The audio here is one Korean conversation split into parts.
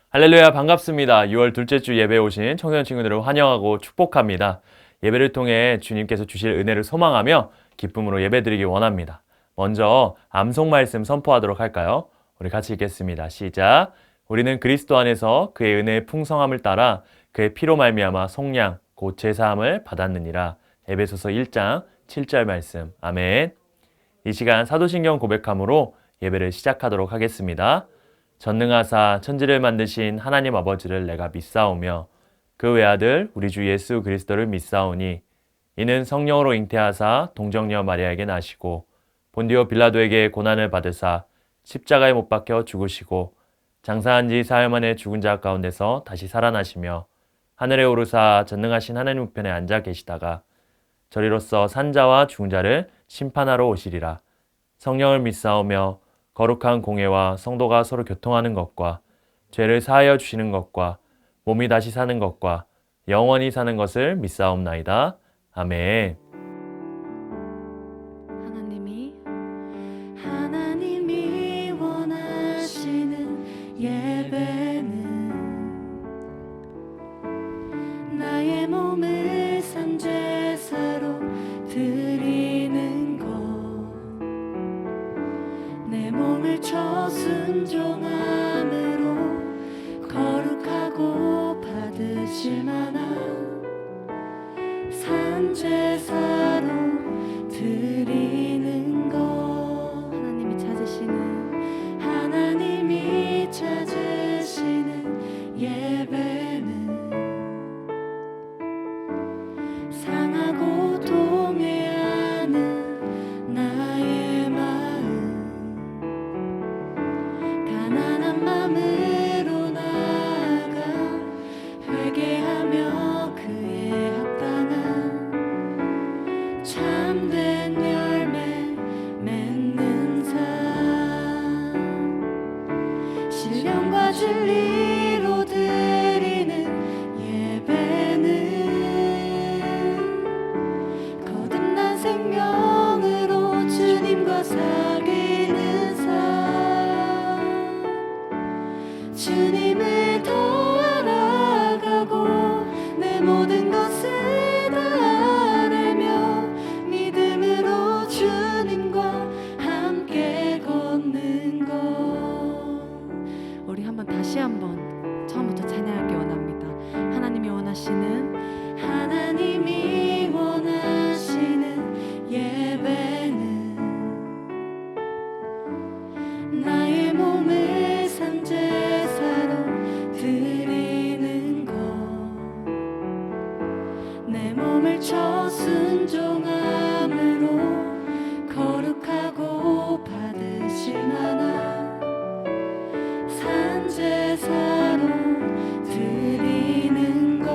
할렐루야, 반갑습니다. 6월 둘째 주 예배에 오신 청소년 친구들을 환영하고 축복합니다. 예배를 통해 주님께서 주실 은혜를 소망하며 기쁨으로 예배드리기 원합니다. 먼저 암송 말씀 선포하도록 할까요? 우리 같이 읽겠습니다. 시작. 우리는 그리스도 안에서 그의 은혜의 풍성함을 따라 그의 피로 말미암아 속량 곧 제사함을 받았느니라. 에베소서 1장 7절 말씀. 아멘. 이 시간 사도신경 고백함으로 예배를 시작하도록 하겠습니다. 전능하사 천지를 만드신 하나님 아버지를 내가 믿사오며 그 외아들 우리 주 예수 그리스도를 믿사오니 이는 성령으로 잉태하사 동정녀 마리아에게 나시고 본디오 빌라도에게 고난을 받으사 십자가에 못 박혀 죽으시고 장사한 지 사흘 만에 죽은 자 가운데서 다시 살아나시며 하늘에 오르사 전능하신 하나님 우편에 앉아 계시다가 저리로서 산자와 죽은 자를 심판하러 오시리라. 성령을 믿사오며 거룩한 공예와 성도가 서로 교통하는 것과 죄를 사하여 주시는 것과 몸이 다시 사는 것과 영원히 사는 것을 믿사옵나이다. 아멘. 하나님이 원하시는 예배는 나의 몸을 산제사로 드리는 것, 내 몸을 쳐 순종함으로 거룩하고 받으실 만한 산제사로 드리는 것. 하나님이 찾으시는 예배는 상하고 동해하는 나의 마음, 가난한 마음으로 나아가 회개하며 그에 합당한 참된 열매 맺는 삶, 신령과 진리로 드리는 예배는 거듭난 생명으로 주님과 사귀는 삶, 주님을 더 알아가고 내 모든 것을 다 알며 믿음으로 주님과 함께 걷는 것. 우리 다시 한번 처음부터 찬양하기 원합니다. 하나님이 원하시는 예배는 나의 몸을 산제사로 드리는 것, 내 몸을 쳐 순종함으로 거룩하고 받으실 만한 산제사로 드리는 것.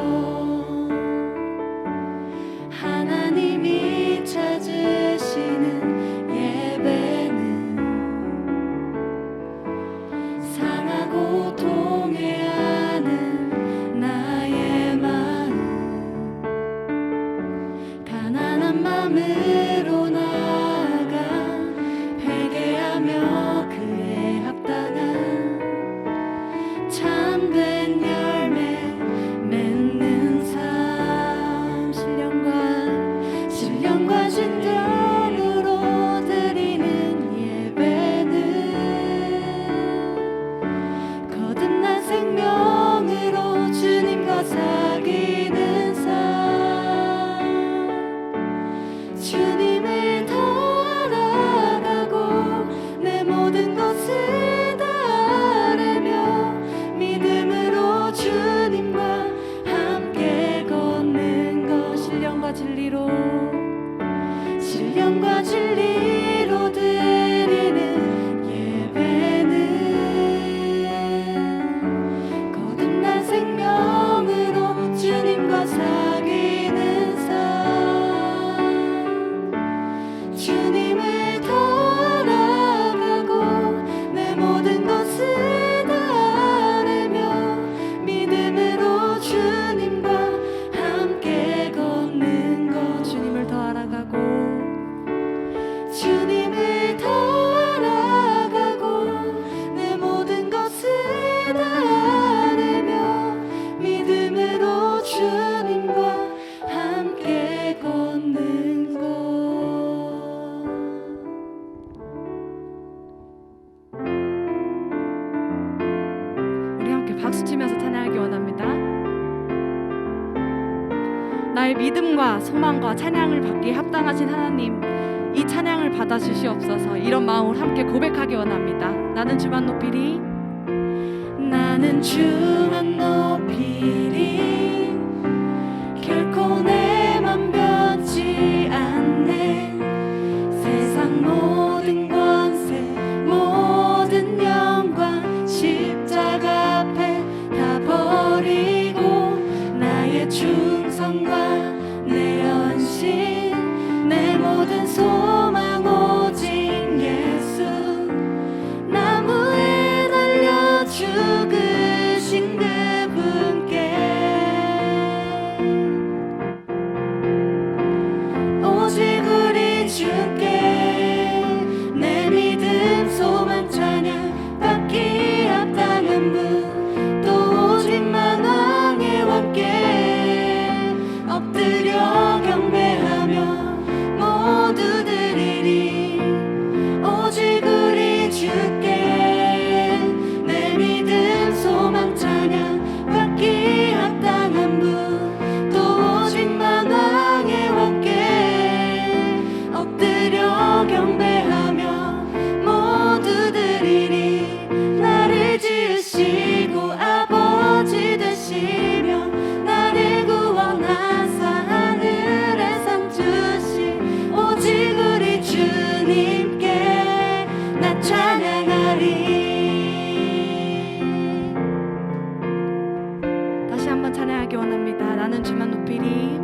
하나님이 찾으시는 예배는 상하고 동해하는 나의 마음, 가난한 마음으로 나아가 회개하며 그에 합당한 참된 열매 맺는 삶, 신령과 진정으로 드리는 예배는 거듭난 생명으로 주님과 사귀는 삶, 주님을 더 알아가고 내 모든 것을 다 알며 믿음으로 박수치면서 찬양하기 원합니다. 나의 믿음과 소망과 찬양을 받기에 합당하신 하나님, 이 찬양을 받아 주시옵소서. 이런 마음으로 함께 고백하기 원합니다. 나는 주만 높이리, 나는 주만 높이리, 결코 내 맘 변치 않네. 세상 모든 권세 모든 영광 십자가 앞에 다 버리고 나의 충성과 내 헌신 내 모든 소망 오직 예수, 나무에 달려 죽으신 그분께 오직 우리 주께 내 믿음 소망 찬양 받기 합당한 분, 또 오직 만왕의 왕께 엎드려 경배하며 모두 드리리. 오직 우리 주께 내 믿음 소망 찬양 받기 합당한 분, 또 오직 만왕의 왕께 엎드려 경배하며 모두 드리리. 나를 지으시고 아버지 되시며 나를 구원하사 하늘에 상 주신 오직 우리 주님께 나 찬양하리. 다시 한번 찬양하기 원합니다. 나는 주만 높이리,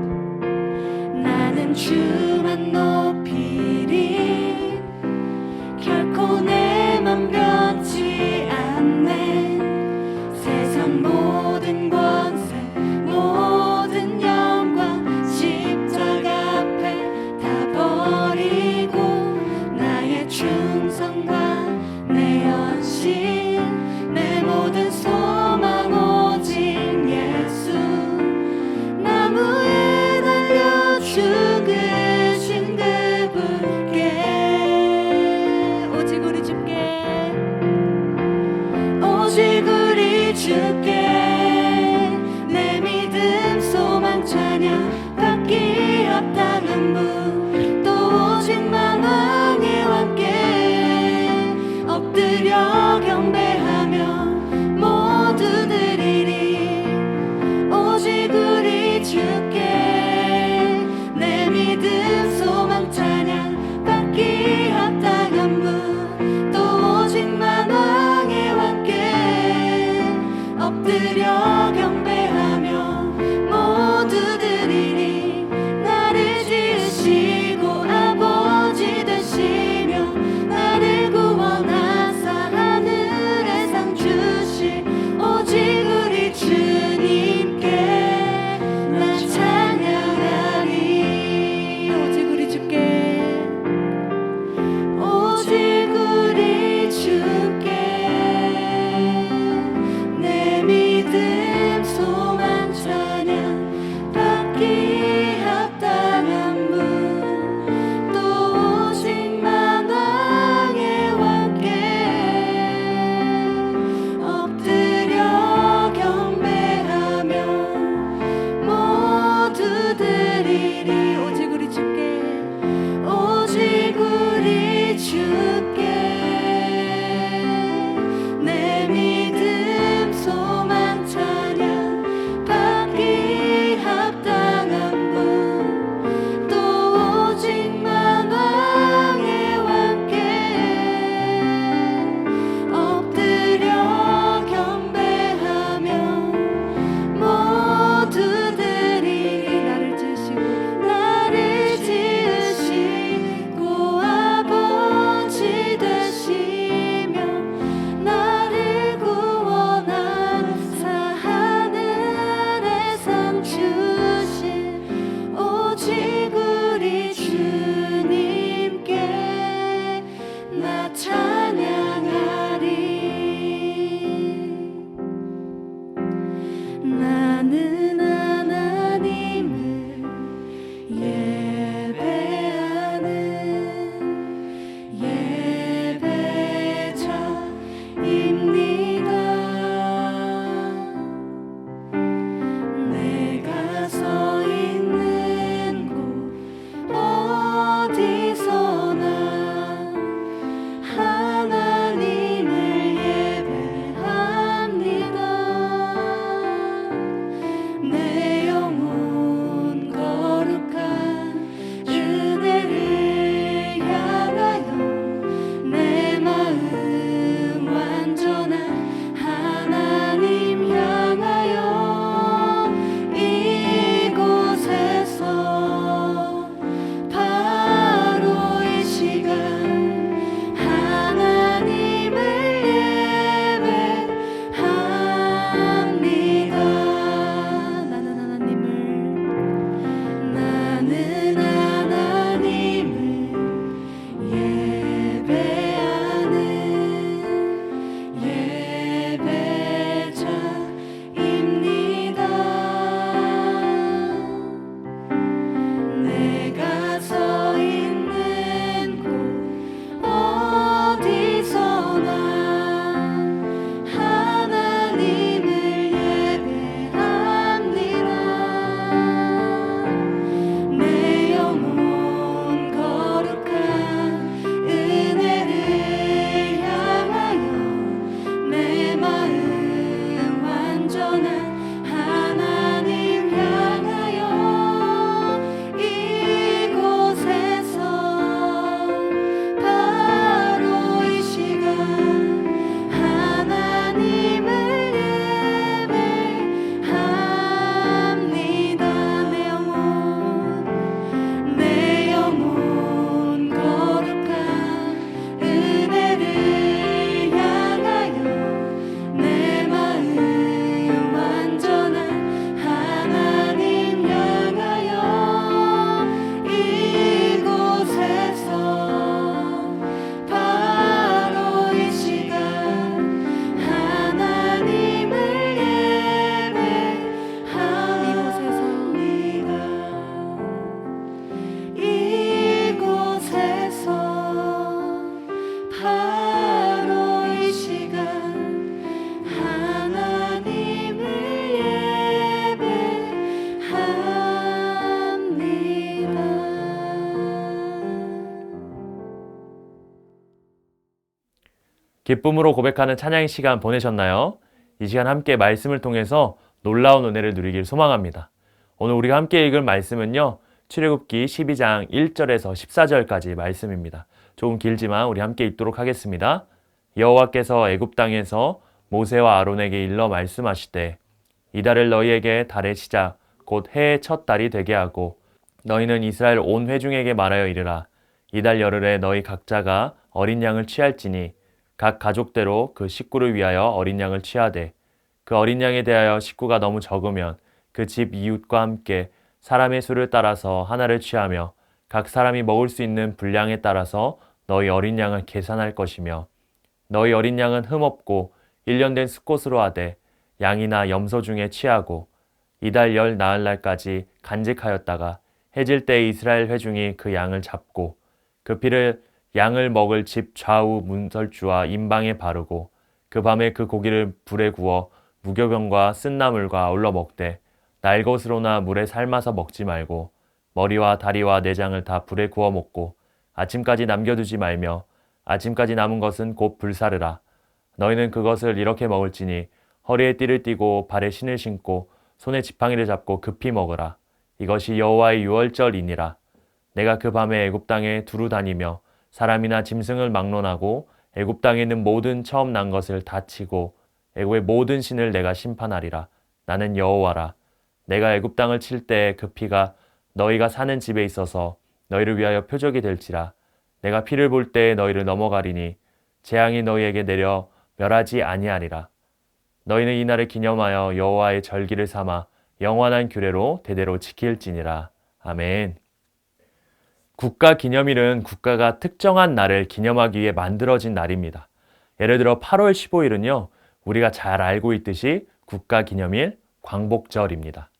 나는 주만 높이리, 결코 내 맘 변치 않네. 세상 모든 권세 모든 영광 십자가 앞에 다 버리고 나의 충성과 내 헌신 내 모든 소망 오직 예수, 나무에 달려 죽으신 그분께 오직 우리 주께 오직 우리 주께 내 믿음 소망 찬양 받기 합당한 분, 또 오직 만왕의 왕께 엎드려 경배하며 모두 드리리. 오직 우리 주께 내 믿음 소망 찬양 받기 합당한 분, 또 오직 만왕의 왕께 엎드려 기쁨으로 고백하는 찬양의 시간 보내셨나요? 이 시간 함께 말씀을 통해서 놀라운 은혜를 누리길 소망합니다. 오늘 우리가 함께 읽을 말씀은요. 출애굽기 12장 1절에서 14절까지 말씀입니다. 조금 길지만 우리 함께 읽도록 하겠습니다. 여호와께서 애굽 땅에서 모세와 아론에게 일러 말씀하시되 이달을 너희에게 달의 시작 곧 해의 첫 달이 되게 하고 너희는 이스라엘 온 회중에게 말하여 이르라. 이달 열흘에 너희 각자가 어린 양을 취할지니 각 가족대로 그 식구를 위하여 어린 양을 취하되 그 어린 양에 대하여 식구가 너무 적으면 그 집 이웃과 함께 사람의 수를 따라서 하나를 취하며 각 사람이 먹을 수 있는 분량에 따라서 너희 어린 양을 계산할 것이며 너희 어린 양은 흠없고 1년 된 수컷으로 하되 양이나 염소 중에 취하고 이달 열 나흘날까지 간직하였다가 해질 때 이스라엘 회중이 그 양을 잡고 그 피를 양을 먹을 집 좌우 문설주와 임방에 바르고 그 밤에 그 고기를 불에 구워 무교병과 쓴나물과 아울러 먹되 날것으로나 물에 삶아서 먹지 말고 머리와 다리와 내장을 다 불에 구워 먹고 아침까지 남겨두지 말며 아침까지 남은 것은 곧 불사르라. 너희는 그것을 이렇게 먹을지니 허리에 띠를 띠고 발에 신을 신고 손에 지팡이를 잡고 급히 먹으라. 이것이 여호와의 유월절이니라. 내가 그 밤에 애굽 땅에 두루 다니며 사람이나 짐승을 막론하고 애굽 땅에 있는 모든 처음 난 것을 다 치고 애굽의 모든 신을 내가 심판하리라. 나는 여호와라. 내가 애굽 땅을 칠 때 그 피가 너희가 사는 집에 있어서 너희를 위하여 표적이 될지라. 내가 피를 볼 때 너희를 넘어가리니 재앙이 너희에게 내려 멸하지 아니하리라. 너희는 이날을 기념하여 여호와의 절기를 삼아 영원한 규례로 대대로 지킬지니라. 아멘. 국가기념일은 국가가 특정한 날을 기념하기 위해 만들어진 날입니다. 예를 들어 8월 15일은요. 우리가 잘 알고 있듯이 국가기념일 광복절입니다.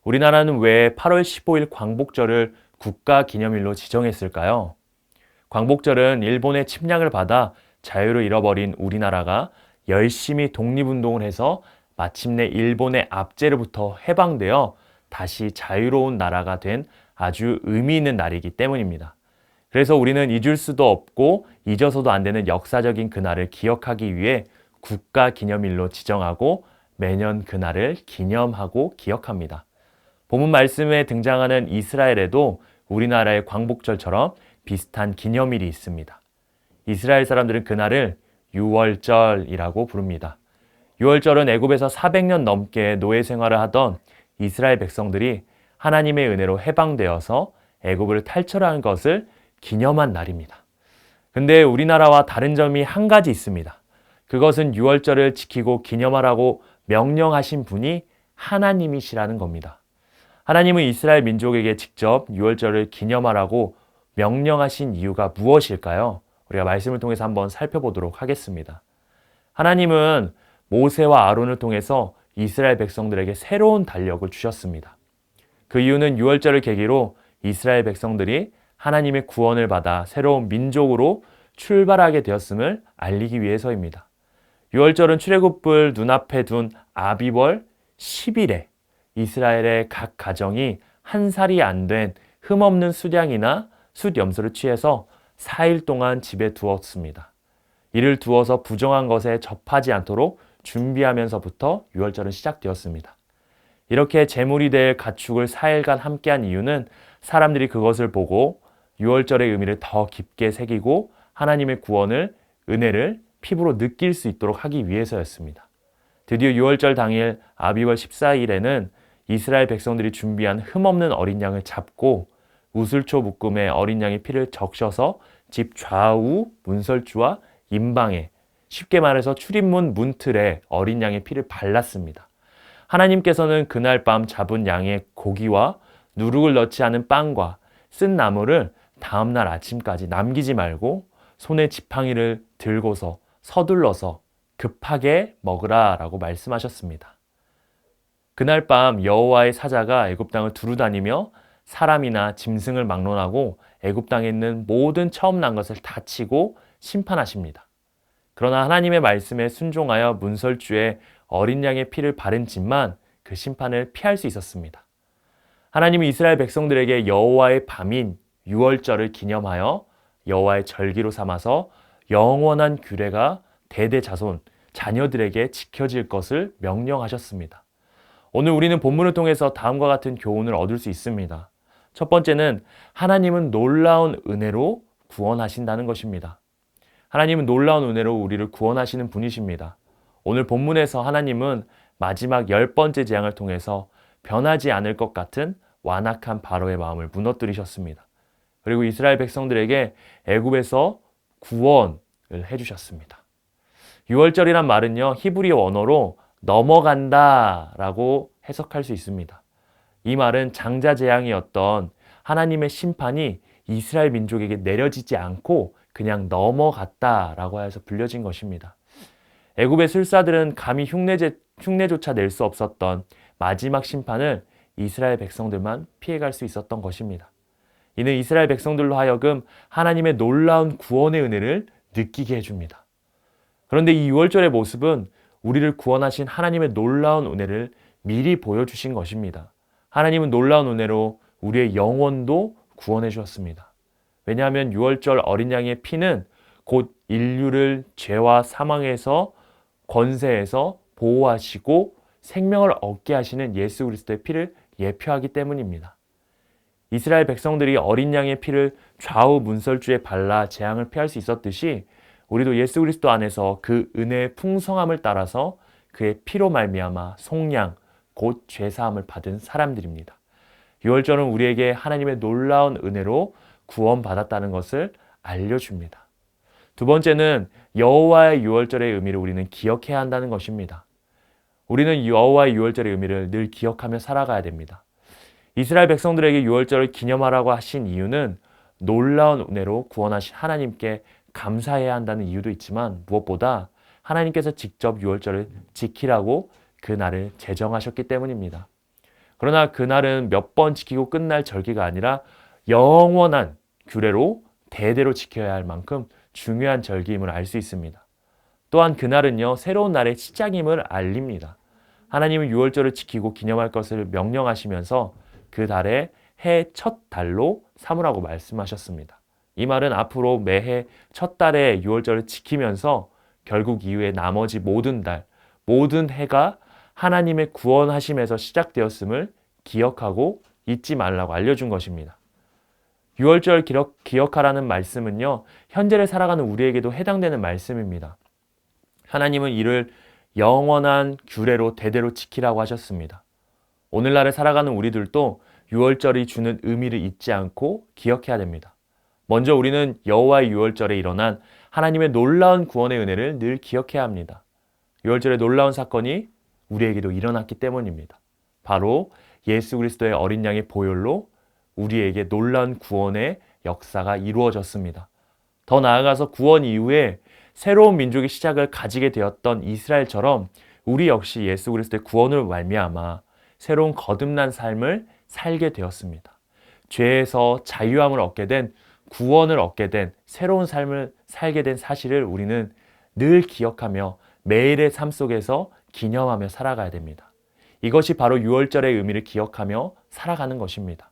우리나라는 왜 8월 15일 광복절을 국가기념일로 지정했을까요? 광복절은 일본의 침략을 받아 자유를 잃어버린 우리나라가 열심히 독립운동을 해서 마침내 일본의 압제로부터 해방되어 다시 자유로운 나라가 된 아주 의미 있는 날이기 때문입니다. 그래서 우리는 잊을 수도 없고 잊어서도 안 되는 역사적인 그날을 기억하기 위해 국가기념일로 지정하고 매년 그날을 기념하고 기억합니다. 본문 말씀에 등장하는 이스라엘에도 우리나라의 광복절처럼 비슷한 기념일이 있습니다. 이스라엘 사람들은 그날을 유월절이라고 부릅니다. 유월절은 애굽에서 400년 넘게 노예 생활을 하던 이스라엘 백성들이 하나님의 은혜로 해방되어서 애굽을 탈출한 것을 기념한 날입니다. 근데 우리나라와 다른 점이 한 가지 있습니다. 그것은 유월절을 지키고 기념하라고 명령하신 분이 하나님이시라는 겁니다. 하나님은 이스라엘 민족에게 직접 유월절을 기념하라고 명령하신 이유가 무엇일까요? 우리가 말씀을 통해서 한번 살펴보도록 하겠습니다. 하나님은 모세와 아론을 통해서 이스라엘 백성들에게 새로운 달력을 주셨습니다. 그 이유는 유월절을 계기로 이스라엘 백성들이 하나님의 구원을 받아 새로운 민족으로 출발하게 되었음을 알리기 위해서입니다. 유월절은 출애굽을 눈앞에 둔 아비월 10일에 이스라엘의 각 가정이 한 살이 안 된 흠없는 숫양이나 숫염소를 취해서 4일 동안 집에 두었습니다. 이를 두어서 부정한 것에 접하지 않도록 준비하면서부터 유월절은 시작되었습니다. 이렇게 제물이 될 가축을 4일간 함께한 이유는 사람들이 그것을 보고 유월절의 의미를 더 깊게 새기고 하나님의 구원을, 은혜를 피부로 느낄 수 있도록 하기 위해서였습니다. 드디어 유월절 당일 아비월 14일에는 이스라엘 백성들이 준비한 흠없는 어린 양을 잡고 우슬초 묶음에 어린 양의 피를 적셔서 집 좌우 문설주와 임방에, 쉽게 말해서 출입문 문틀에 어린 양의 피를 발랐습니다. 하나님께서는 그날 밤 잡은 양의 고기와 누룩을 넣지 않은 빵과 쓴 나물을 다음날 아침까지 남기지 말고 손에 지팡이를 들고서 서둘러서 급하게 먹으라 라고 말씀하셨습니다. 그날 밤 여호와의 사자가 애굽 땅을 두루다니며 사람이나 짐승을 막론하고 애굽 땅에 있는 모든 처음 난 것을 다 치고 심판하십니다. 그러나 하나님의 말씀에 순종하여 문설주에 어린 양의 피를 바른 집만 그 심판을 피할 수 있었습니다. 하나님은 이스라엘 백성들에게 여호와의 밤인 유월절을 기념하여 여호와의 절기로 삼아서 영원한 규례가 대대 자손, 자녀들에게 지켜질 것을 명령하셨습니다. 오늘 우리는 본문을 통해서 다음과 같은 교훈을 얻을 수 있습니다. 첫 번째는 하나님은 놀라운 은혜로 구원하신다는 것입니다. 하나님은 놀라운 은혜로 우리를 구원하시는 분이십니다. 오늘 본문에서 하나님은 마지막 10번째 재앙을 통해서 변하지 않을 것 같은 완악한 바로의 마음을 무너뜨리셨습니다. 그리고 이스라엘 백성들에게 애굽에서 구원을 해주셨습니다. 유월절이란 말은요, 히브리 언어로 넘어간다 라고 해석할 수 있습니다. 이 말은 장자재앙이었던 하나님의 심판이 이스라엘 민족에게 내려지지 않고 그냥 넘어갔다라고 해서 불려진 것입니다. 애굽의 술사들은 감히 흉내조차 낼 수 없었던 마지막 심판을 이스라엘 백성들만 피해갈 수 있었던 것입니다. 이는 이스라엘 백성들로 하여금 하나님의 놀라운 구원의 은혜를 느끼게 해줍니다. 그런데 이 유월절의 모습은 우리를 구원하신 하나님의 놀라운 은혜를 미리 보여주신 것입니다. 하나님은 놀라운 은혜로 우리의 영혼도 구원해 주었습니다. 왜냐하면 유월절 어린 양의 피는 곧 인류를 죄와 사망에서 권세에서 보호하시고 생명을 얻게 하시는 예수 그리스도의 피를 예표하기 때문입니다. 이스라엘 백성들이 어린 양의 피를 좌우 문설주에 발라 재앙을 피할 수 있었듯이 우리도 예수 그리스도 안에서 그 은혜의 풍성함을 따라서 그의 피로 말미암아 속량 곧 죄사함을 받은 사람들입니다. 유월절은 우리에게 하나님의 놀라운 은혜로 구원받았다는 것을 알려줍니다. 두 번째는 여호와의 유월절의 의미를 우리는 기억해야 한다는 것입니다. 우리는 여호와의 유월절의 의미를 늘 기억하며 살아가야 됩니다. 이스라엘 백성들에게 유월절을 기념하라고 하신 이유는 놀라운 은혜로 구원하신 하나님께 감사해야 한다는 이유도 있지만 무엇보다 하나님께서 직접 유월절을 지키라고 그 날을 제정하셨기 때문입니다. 그러나 그날은 몇 번 지키고 끝날 절기가 아니라 영원한 규례로 대대로 지켜야 할 만큼 중요한 절기임을 알 수 있습니다. 또한 그날은요, 새로운 날의 시작임을 알립니다. 하나님은 유월절을 지키고 기념할 것을 명령하시면서 그 달에 해 첫 달로 삼으라고 말씀하셨습니다. 이 말은 앞으로 매해 첫 달에 유월절을 지키면서 결국 이후에 나머지 모든 달, 모든 해가 하나님의 구원하심에서 시작되었음을 기억하고 잊지 말라고 알려준 것입니다. 유월절 기억하라는 말씀은요, 현재를 살아가는 우리에게도 해당되는 말씀입니다. 하나님은 이를 영원한 규례로 대대로 지키라고 하셨습니다. 오늘날을 살아가는 우리들도 유월절이 주는 의미를 잊지 않고 기억해야 됩니다. 먼저 우리는 여호와의 유월절에 일어난 하나님의 놀라운 구원의 은혜를 늘 기억해야 합니다. 유월절의 놀라운 사건이 우리에게도 일어났기 때문입니다. 바로 예수 그리스도의 어린 양의 보혈로 우리에게 놀라운 구원의 역사가 이루어졌습니다. 더 나아가서 구원 이후에 새로운 민족의 시작을 가지게 되었던 이스라엘처럼 우리 역시 예수 그리스도의 구원을 말미암아 새로운 거듭난 삶을 살게 되었습니다. 죄에서 자유함을 얻게 된, 구원을 얻게 된, 새로운 삶을 살게 된 사실을 우리는 늘 기억하며 매일의 삶 속에서 기념하며 살아가야 됩니다. 이것이 바로 유월절의 의미를 기억하며 살아가는 것입니다.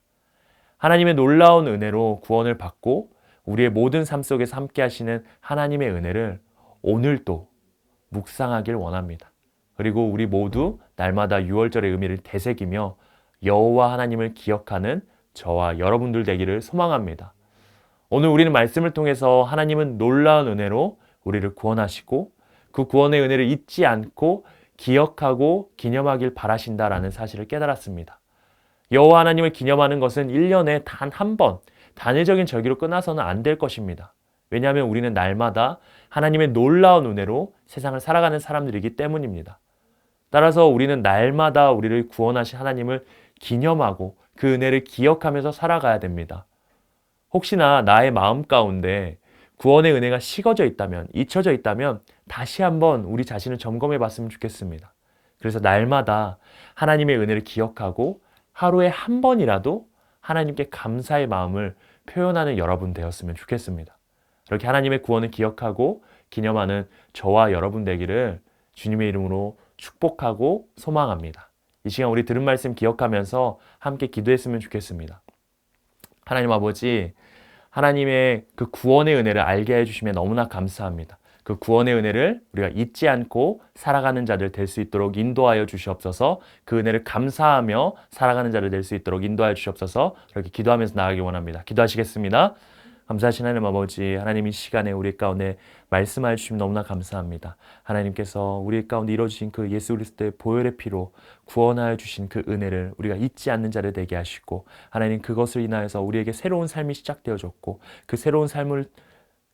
하나님의 놀라운 은혜로 구원을 받고 우리의 모든 삶 속에서 함께 하시는 하나님의 은혜를 오늘도 묵상하길 원합니다. 그리고 우리 모두 날마다 유월절의 의미를 되새기며 여호와 하나님을 기억하는 저와 여러분들 되기를 소망합니다. 오늘 우리는 말씀을 통해서 하나님은 놀라운 은혜로 우리를 구원하시고 그 구원의 은혜를 잊지 않고 기억하고 기념하길 바라신다라는 사실을 깨달았습니다. 여호와 하나님을 기념하는 것은 1년에 단 한 번, 단일적인 절기로 끝나서는 안 될 것입니다. 왜냐하면 우리는 날마다 하나님의 놀라운 은혜로 세상을 살아가는 사람들이기 때문입니다. 따라서 우리는 날마다 우리를 구원하신 하나님을 기념하고 그 은혜를 기억하면서 살아가야 됩니다. 혹시나 나의 마음 가운데 구원의 은혜가 식어져 있다면, 잊혀져 있다면 다시 한번 우리 자신을 점검해 봤으면 좋겠습니다. 그래서 날마다 하나님의 은혜를 기억하고 하루에 한 번이라도 하나님께 감사의 마음을 표현하는 여러분 되었으면 좋겠습니다. 이렇게 하나님의 구원을 기억하고 기념하는 저와 여러분 되기를 주님의 이름으로 축복하고 소망합니다. 이 시간 우리 들은 말씀 기억하면서 함께 기도했으면 좋겠습니다. 하나님 아버지, 하나님의 그 구원의 은혜를 알게 해주시면 너무나 감사합니다. 그 구원의 은혜를 우리가 잊지 않고 살아가는 자들 될 수 있도록 인도하여 주시옵소서. 그 은혜를 감사하며 살아가는 자들 될 수 있도록 인도하여 주시옵소서. 그렇게 기도하면서 나가기 원합니다. 기도하시겠습니다. 감사하신 하나님 아버지, 하나님 이 시간에 우리 가운데 말씀하여 주시면 너무나 감사합니다. 하나님께서 우리 가운데 이루어진 그 예수 그리스도의 보혈의 피로 구원하여 주신 그 은혜를 우리가 잊지 않는 자를 되게 하시고, 하나님 그것을 인하여서 우리에게 새로운 삶이 시작되어졌고, 그 새로운 삶을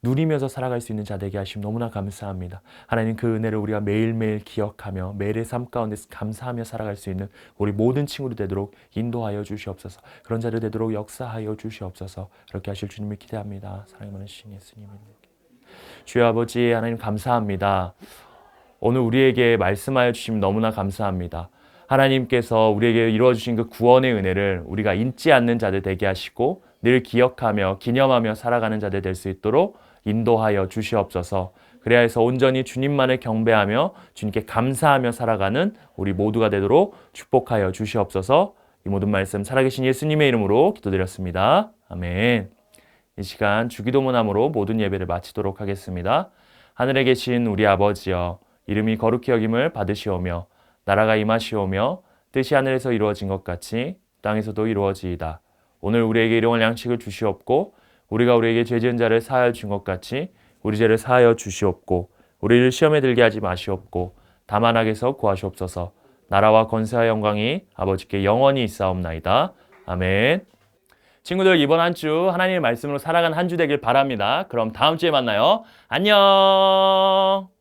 누리면서 살아갈 수 있는 자 되게 하심 너무나 감사합니다. 하나님 그 은혜를 우리가 매일매일 기억하며 매일의 삶 가운데서 감사하며 살아갈 수 있는 우리 모든 친구들 되도록 인도하여 주시옵소서. 그런 자들 되도록 역사하여 주시옵소서. 그렇게 하실 주님을 기대합니다. 사랑이 많으신 예수님의 주여 아버지 하나님 감사합니다. 오늘 우리에게 말씀하여 주시면 너무나 감사합니다. 하나님께서 우리에게 이루어주신 그 구원의 은혜를 우리가 잊지 않는 자들 되게 하시고 늘 기억하며 기념하며 살아가는 자들 될 수 있도록 인도하여 주시옵소서. 그래야 해서 온전히 주님만을 경배하며 주님께 감사하며 살아가는 우리 모두가 되도록 축복하여 주시옵소서. 이 모든 말씀 살아계신 예수님의 이름으로 기도드렸습니다. 아멘. 이 시간 주기도문함으로 모든 예배를 마치도록 하겠습니다. 하늘에 계신 우리 아버지여, 이름이 거룩히 여김을 받으시오며 나라가 임하시오며 뜻이 하늘에서 이루어진 것 같이 땅에서도 이루어지이다. 오늘 우리에게 일용할 양식을 주시옵고 우리가 우리에게 죄 지은 자를 사하여 준 것 같이 우리 죄를 사하여 주시옵고 우리를 시험에 들게 하지 마시옵고 다만 악에서 구하시옵소서. 나라와 권세와 영광이 아버지께 영원히 있사옵나이다. 아멘. 친구들 이번 한 주 하나님의 말씀으로 살아간 한 주 되길 바랍니다. 그럼 다음 주에 만나요. 안녕.